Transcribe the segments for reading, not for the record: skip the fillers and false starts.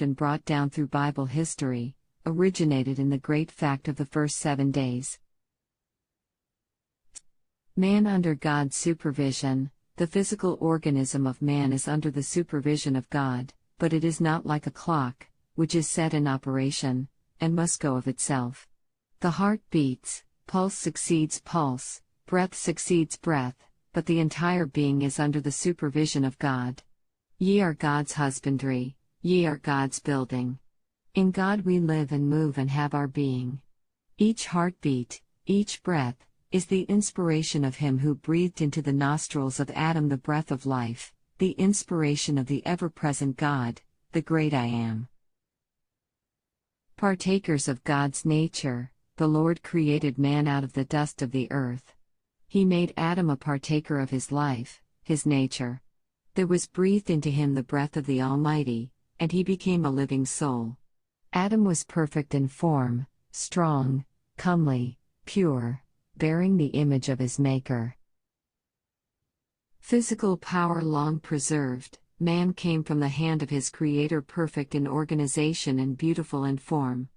been brought down through Bible history, originated in the great fact of the first 7 days. Man under God's supervision. The physical organism of man is under the supervision of God, but it is not like a clock, which is set in operation, and must go of itself. The heart beats, pulse succeeds pulse, breath succeeds breath, but the entire being is under the supervision of God. Ye are God's husbandry, ye are God's building. In God we live and move and have our being. Each heartbeat, each breath, is the inspiration of Him who breathed into the nostrils of Adam the breath of life, the inspiration of the ever-present God, the great I Am. Partakers of God's nature, the Lord created man out of the dust of the earth. He made Adam a partaker of his life, his nature. There was breathed into him the breath of the Almighty, and he became a living soul. Adam was perfect in form, strong, comely, pure, bearing the image of his Maker. Physical power long preserved, man came from the hand of his Creator, perfect in organization and beautiful in form.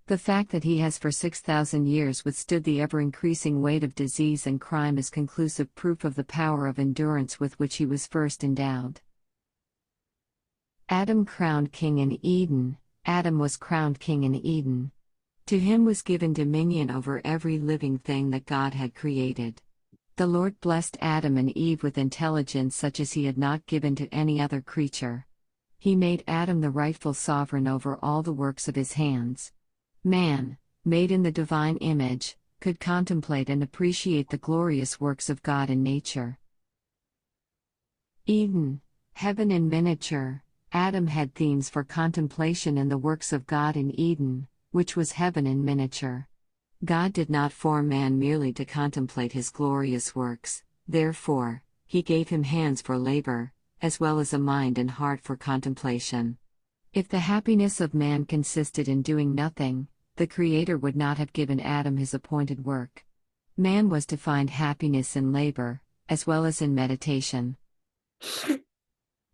The fact that he has for 6,000 years withstood the ever-increasing weight of disease and crime is conclusive proof of the power of endurance with which he was first endowed. Adam crowned king in Eden. Adam was crowned king in Eden. To him was given dominion over every living thing that God had created. The Lord blessed Adam and Eve with intelligence such as He had not given to any other creature. He made Adam the rightful sovereign over all the works of his hands. Man, made in the divine image, could contemplate and appreciate the glorious works of God in nature. Eden, heaven in miniature. Adam had themes for contemplation in the works of God in Eden, which was heaven in miniature. God did not form man merely to contemplate His glorious works, therefore, He gave him hands for labor, as well as a mind and heart for contemplation. If the happiness of man consisted in doing nothing, the Creator would not have given Adam his appointed work. Man was to find happiness in labor, as well as in meditation.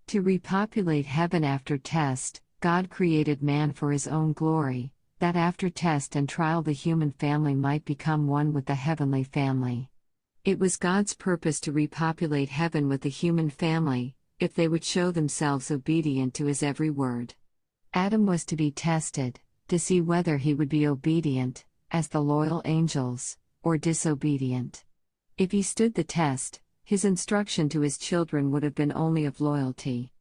To repopulate heaven after test, God created man for His own glory, that after test and trial the human family might become one with the heavenly family. It was God's purpose to repopulate heaven with the human family, if they would show themselves obedient to His every word. Adam was to be tested, to see whether he would be obedient, as the loyal angels, or disobedient. If he stood the test, his instruction to his children would have been only of loyalty.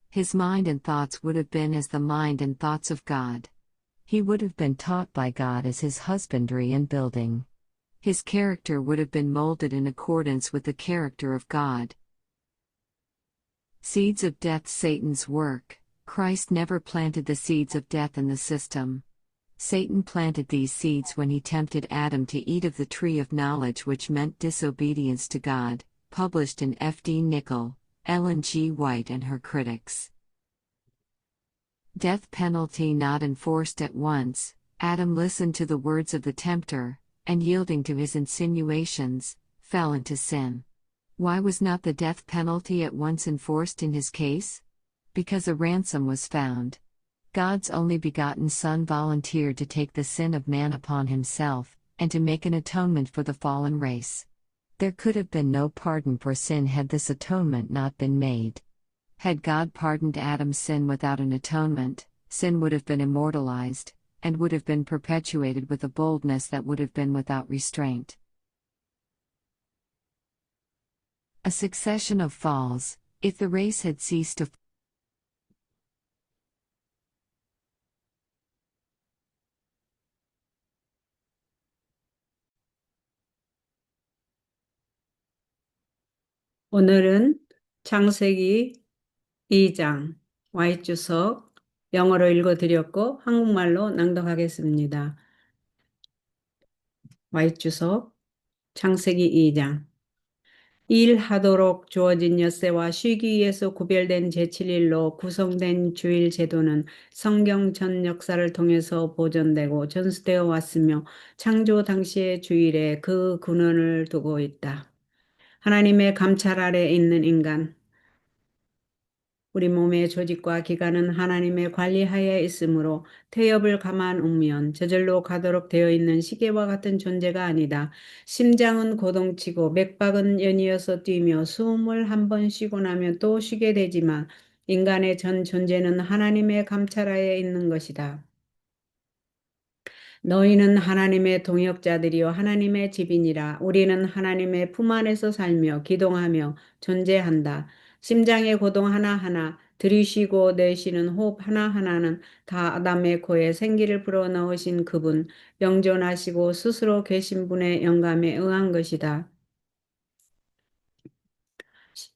His mind and thoughts would have been as the mind and thoughts of God. He would have been taught by God as His husbandry and building. His character would have been molded in accordance with the character of God. Seeds of death, Satan's work. Christ never planted the seeds of death in the system. Satan planted these seeds when he tempted Adam to eat of the tree of knowledge, which meant disobedience to God, published in F. D. Nichol, Ellen G. White and her critics. Death penalty not enforced at once. Adam listened to the words of the tempter, and yielding to his insinuations, fell into sin. Why was not the death penalty at once enforced in his case? Because a ransom was found. God's only begotten Son volunteered to take the sin of man upon Himself, and to make an atonement for the fallen race. There could have been no pardon for sin had this atonement not been made. Had God pardoned Adam's sin without an atonement, sin would have been immortalized, and would have been perpetuated with a boldness that would have been without restraint. A succession of falls. If the race had ceased to 오늘은 창세기 2장 Y주석 영어로 읽어드렸고 한국말로 낭독하겠습니다. Y주석 창세기 2장 일하도록 주어진 엿새와 쉬기 위해서 구별된 제7일로 구성된 주일 제도는 성경 전 역사를 통해서 보존되고 전수되어 왔으며 창조 당시의 주일에 그 근원을 두고 있다. 하나님의 감찰 아래 있는 인간, 우리 몸의 조직과 기관은 하나님의 관리하에 있으므로 태엽을 가만 우면 저절로 가도록 되어 있는 시계와 같은 존재가 아니다. 심장은 고동치고 맥박은 연이어서 뛰며 숨을 한 번 쉬고 나면 또 쉬게 되지만 인간의 전 존재는 하나님의 감찰하에 있는 것이다. 너희는 하나님의 동역자들이요 하나님의 집이니라. 우리는 하나님의 품 안에서 살며 기동하며 존재한다. 심장의 고동 하나하나, 들이쉬고 내쉬는 호흡 하나하나는 다 아담의 코에 생기를 불어넣으신 그분, 영존하시고 스스로 계신 분의 영감에 의한 것이다.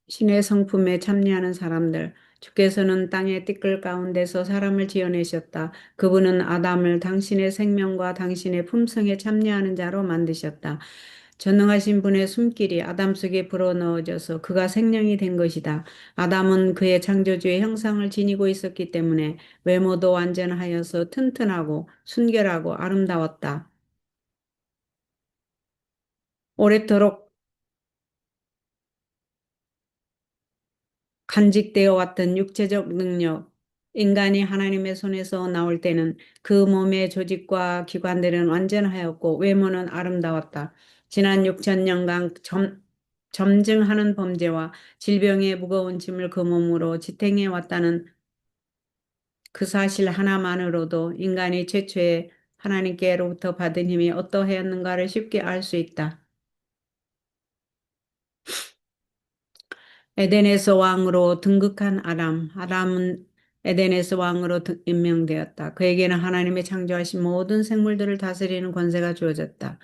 신의 성품에 참여하는 사람들, 주께서는 땅의 띠끌 가운데서 사람을 지어내셨다. 그분은 아담을 당신의 생명과 당신의 품성에 참여하는 자로 만드셨다. 전능하신 분의 숨길이 아담 속에 불어넣어져서 그가 생명이 된 것이다. 아담은 그의 창조주의 형상을 지니고 있었기 때문에 외모도 완전하여서 튼튼하고 순결하고 아름다웠다. 오래도록 간직되어 왔던 육체적 능력, 인간이 하나님의 손에서 나올 때는 그 몸의 조직과 기관들은 완전하였고 외모는 아름다웠다. 지난 6천 년간 점증하는 범죄와 질병의 무거운 짐을 그 몸으로 지탱해 왔다는 그 사실 하나만으로도 인간이 최초에 하나님께로부터 받은 힘이 어떠하였는가를 쉽게 알 수 있다. 에덴에서 왕으로 등극한 아람은 에덴에서 왕으로 임명되었다. 그에게는 하나님의 창조하신 모든 생물들을 다스리는 권세가 주어졌다.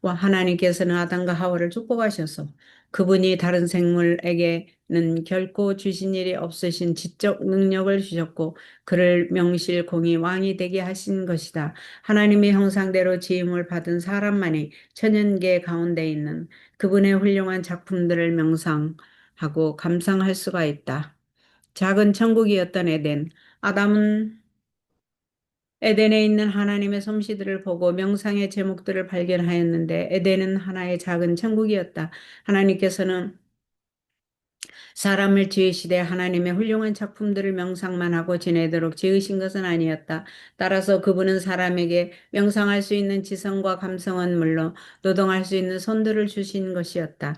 하나님께서는 아담과 하와를 축복하셔서 그분이 다른 생물에게는 결코 주신 일이 없으신 지적 능력을 주셨고 그를 명실 공히 왕이 되게 하신 것이다. 하나님의 형상대로 지음을 받은 사람만이 천연계 가운데 있는 그분의 훌륭한 작품들을 명상하고 감상할 수가 있다. 작은 천국이었던 에덴. 아담은 에덴에 있는 하나님의 솜씨들을 보고 명상의 제목들을 발견하였는데 에덴은 하나의 작은 천국이었다. 하나님께서는 사람을 지으시되 하나님의 훌륭한 작품들을 명상만 하고 지내도록 지으신 것은 아니었다. 따라서 그분은 사람에게 명상할 수 있는 지성과 감성은 물론 노동할 수 있는 손들을 주신 것이었다.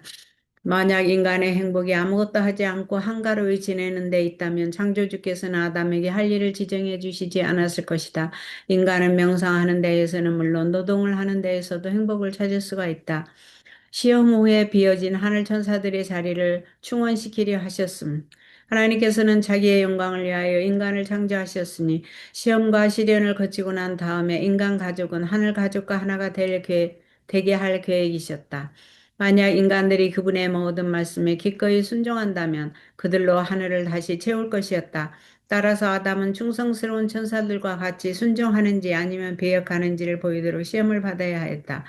만약 인간의 행복이 아무것도 하지 않고 한가로이 지내는 데 있다면 창조주께서는 아담에게 할 일을 지정해 주시지 않았을 것이다. 인간은 명상하는 데에서는 물론 노동을 하는 데에서도 행복을 찾을 수가 있다. 시험 후에 비어진 하늘 천사들의 자리를 충원시키려 하셨음. 하나님께서는 자기의 영광을 위하여 인간을 창조하셨으니 시험과 시련을 거치고 난 다음에 인간 가족은 하늘 가족과 하나가 되게 할 계획이셨다. 만약 인간들이 그분의 모든 말씀에 기꺼이 순종한다면 그들로 하늘을 다시 채울 것이었다. 따라서 아담은 충성스러운 천사들과 같이 순종하는지 아니면 배역하는지를 보이도록 시험을 받아야 했다.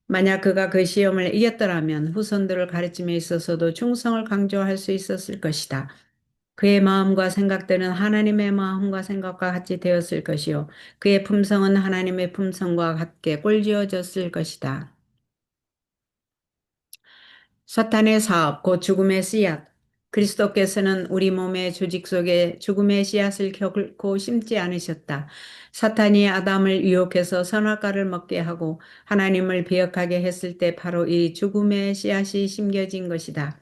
만약 그가 그 시험을 이겼더라면 후손들을 가르침에 있어서도 충성을 강조할 수 있었을 것이다. 그의 마음과 생각들은 하나님의 마음과 생각과 같이 되었을 것이요. 그의 품성은 하나님의 품성과 같게 꼴지어졌을 것이다. 사탄의 사업, 곧 죽음의 씨앗. 그리스도께서는 우리 몸의 조직 속에 죽음의 씨앗을 결코 심지 않으셨다. 사탄이 아담을 유혹해서 선악과를 먹게 하고 하나님을 비역하게 했을 때 바로 이 죽음의 씨앗이 심겨진 것이다.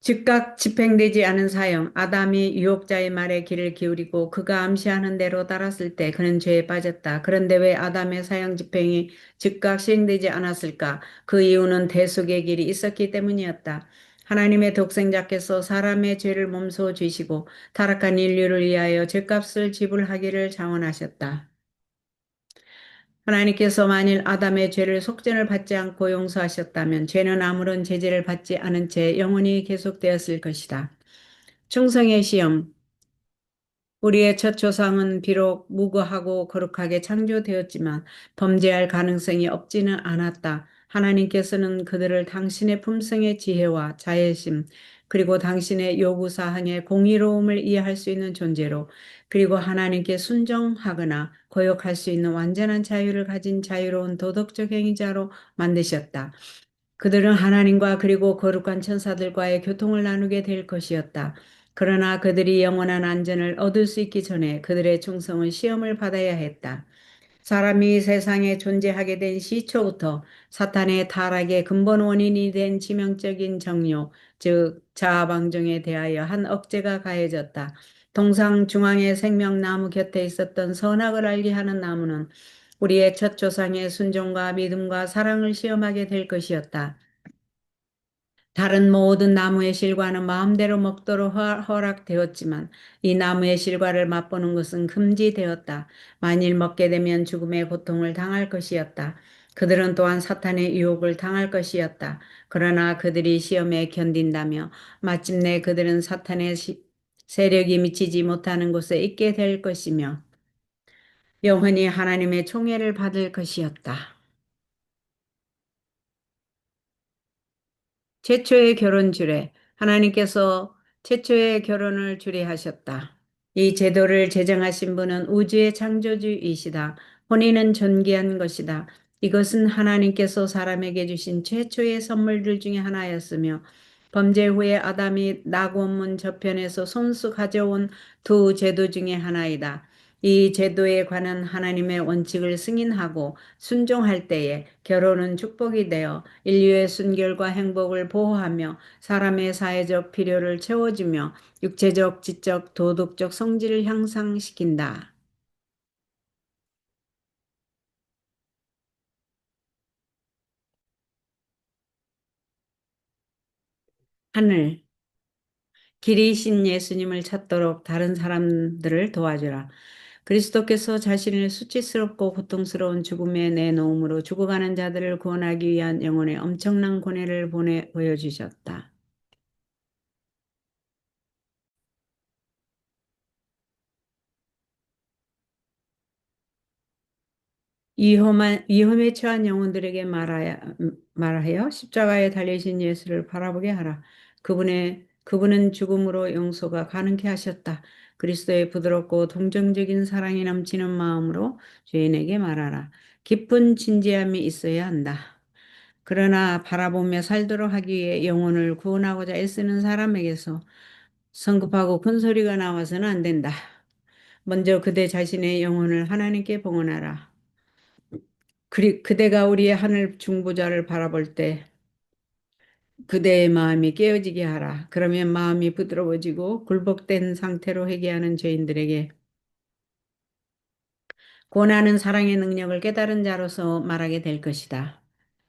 즉각 집행되지 않은 사형, 아담이 유혹자의 말에 귀를 기울이고 그가 암시하는 대로 따랐을 때 그는 죄에 빠졌다. 그런데 왜 아담의 사형 집행이 즉각 시행되지 않았을까? 그 이유는 대속의 길이 있었기 때문이었다. 하나님의 독생자께서 사람의 죄를 몸소 지시고 타락한 인류를 위하여 죄값을 지불하기를 자원하셨다. 하나님께서 만일 아담의 죄를 속전을 받지 않고 용서하셨다면 죄는 아무런 제재를 받지 않은 채 영원히 계속되었을 것이다. 충성의 시험. 우리의 첫 조상은 비록 무고하고 거룩하게 창조되었지만 범죄할 가능성이 없지는 않았다. 하나님께서는 그들을 당신의 품성의 지혜와 자애심, 그리고 당신의 요구사항의 공의로움을 이해할 수 있는 존재로, 그리고 하나님께 순종하거나 거역할 수 있는 완전한 자유를 가진 자유로운 도덕적 행위자로 만드셨다. 그들은 하나님과 그리고 거룩한 천사들과의 교통을 나누게 될 것이었다. 그러나 그들이 영원한 안전을 얻을 수 있기 전에 그들의 충성은 시험을 받아야 했다. 사람이 세상에 존재하게 된 시초부터 사탄의 타락의 근본 원인이 된 치명적인 정욕, 즉 자아방종에 대하여 한 억제가 가해졌다. 동상 중앙의 생명나무 곁에 있었던 선악을 알게 하는 나무는 우리의 첫 조상의 순종과 믿음과 사랑을 시험하게 될 것이었다. 다른 모든 나무의 실과는 마음대로 먹도록 허락되었지만 이 나무의 실과를 맛보는 것은 금지되었다. 만일 먹게 되면 죽음의 고통을 당할 것이었다. 그들은 또한 사탄의 유혹을 당할 것이었다. 그러나 그들이 시험에 견딘다며 마침내 그들은 사탄의 세력이 미치지 못하는 곳에 있게 될 것이며 영원히 하나님의 총애를 받을 것이었다. 최초의 결혼 주례. 하나님께서 최초의 결혼을 주례하셨다. 이 제도를 제정하신 분은 우주의 창조주이시다. 혼인은 존귀한 것이다. 이것은 하나님께서 사람에게 주신 최초의 선물들 중에 하나였으며 범죄 후에 아담이 낙원문 저편에서 손수 가져온 두 제도 중에 하나이다. 이 제도에 관한 하나님의 원칙을 승인하고 순종할 때에 결혼은 축복이 되어 인류의 순결과 행복을 보호하며 사람의 사회적 필요를 채워주며 육체적, 지적, 도덕적 성질을 향상시킨다. 하늘, 길이신 예수님을 찾도록 다른 사람들을 도와주라. 그리스도께서 자신을 수치스럽고 고통스러운 죽음에 내놓음으로 죽어가는 자들을 구원하기 위한 영혼의 엄청난 고뇌를 보여주셨다. 위험에 처한 영혼들에게 말하여 십자가에 달리신 예수를 바라보게 하라. 그분은 죽음으로 용서가 가능케 하셨다. 그리스도의 부드럽고 동정적인 사랑이 넘치는 마음으로 죄인에게 말하라. 깊은 진지함이 있어야 한다. 그러나 바라보며 살도록 하기 위해 영혼을 구원하고자 애쓰는 사람에게서 성급하고 큰 소리가 나와서는 안 된다. 먼저 그대 자신의 영혼을 하나님께 봉헌하라. 그대가 우리의 하늘 중보자를 바라볼 때 그대의 마음이 깨어지게 하라. 그러면 마음이 부드러워지고 굴복된 상태로 회개하는 죄인들에게 고난은 사랑의 능력을 깨달은 자로서 말하게 될 것이다.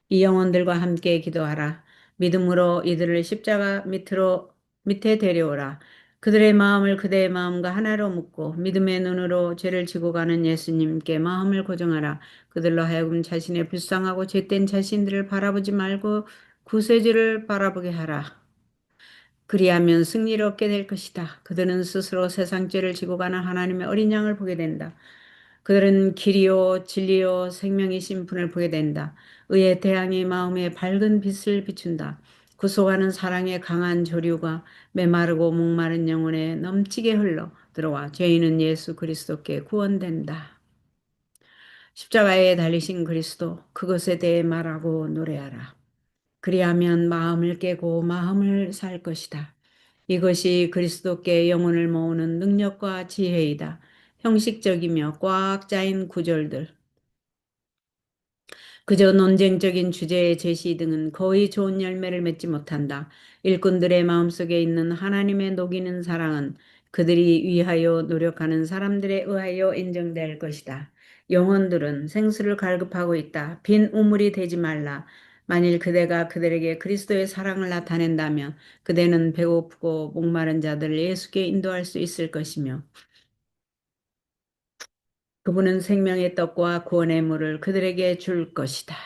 이 영혼들과 함께 기도하라. 믿음으로 이들을 십자가 밑에 데려오라. 그들의 마음을 그대의 마음과 하나로 묶고 믿음의 눈으로 죄를 지고 가는 예수님께 마음을 고정하라. 그들로 하여금 자신의 불쌍하고 죄된 자신들을 바라보지 말고 구세주를 바라보게 하라. 그리하면 승리를 얻게 될 것이다. 그들은 스스로 세상 죄를 지고 가는 하나님의 어린 양을 보게 된다. 그들은 길이요 진리요 생명이신 분을 보게 된다. 의의 태양이 마음에 밝은 빛을 비춘다. 구속하는 사랑의 강한 조류가 메마르고 목마른 영혼에 넘치게 흘러 들어와 죄인은 예수 그리스도께 구원된다. 십자가에 달리신 그리스도 그것에 대해 말하고 노래하라. 그리하면 마음을 깨고 마음을 살 것이다. 이것이 그리스도께 영혼을 모으는 능력과 지혜이다. 형식적이며 꽉 짜인 구절들, 그저 논쟁적인 주제의 제시 등은 거의 좋은 열매를 맺지 못한다. 일꾼들의 마음속에 있는 하나님의 녹이는 사랑은 그들이 위하여 노력하는 사람들에 의하여 인정될 것이다. 영혼들은 생수를 갈급하고 있다. 빈 우물이 되지 말라. 만일 그대가 그들에게 그리스도의 사랑을 나타낸다면 그대는 배고프고 목마른 자들을 예수께 인도할 수 있을 것이며 그분은 생명의 떡과 구원의 물을 그들에게 줄 것이다.